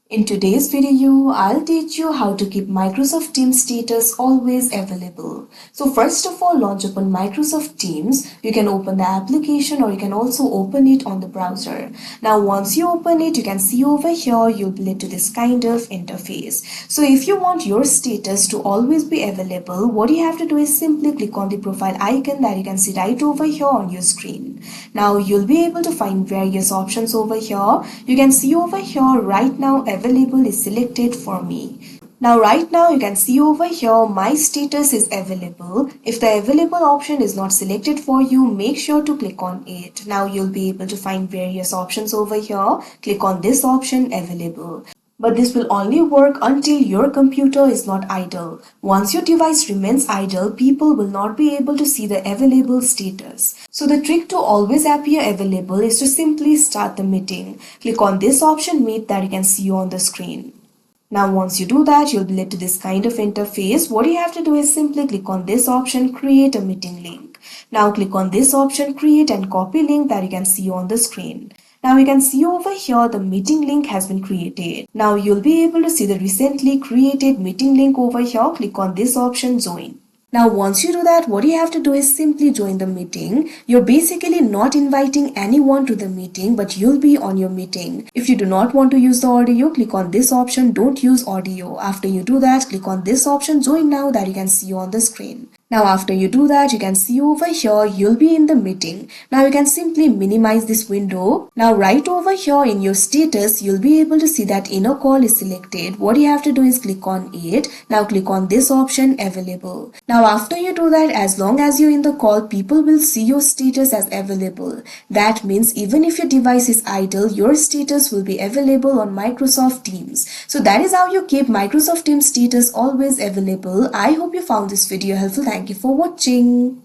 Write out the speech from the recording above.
In today's video, I'll teach you how to keep Microsoft Teams status always available. So first of all, launch upon Microsoft Teams. You can open the application or you can also open it on the browser. Now once you open it, you can see over here, you'll be led to this kind of interface. So if you want your status to always be available, what you have to do is simply click on the profile icon that you can see right over here on your screen. Now you'll be able to find various options over here. You can see over here right now available is selected for me. Now right now you can see over here my status is available. If the available option is not selected for you, make sure to click on it. Now you'll be able to find various options over here. Click on this option available. But this will only work until your computer is not idle. Once your device remains idle, people will not be able to see the available status. So the trick to always appear available is to simply start the meeting. Click on this option meet that you can see on the screen. Now once you do that, you'll be led to this kind of interface. What you have to do is simply click on this option, create a meeting link. Now click on this option, create and copy link that you can see on the screen. Now you can see over here the meeting link has been created. Now you'll be able to see the recently created meeting link over here. Click on this option, join. Now once you do that, what you have to do is simply join the meeting. You're basically not inviting anyone to the meeting, but you'll be on your meeting. If you do not want to use the audio, click on this option, don't use audio. After you do that, click on this option, join now that you can see on the screen. Now after you do that, you can see over here, you'll be in the meeting. Now you can simply minimize this window. Now right over here in your status, you'll be able to see that inner call is selected. What you have to do is click on it. Now click on this option available. Now after you do that, as long as you're in the call, people will see your status as available. That means even if your device is idle, your status will be available on Microsoft Teams. So that is how you keep Microsoft Teams status always available. I hope you found this video helpful. Thank you for watching.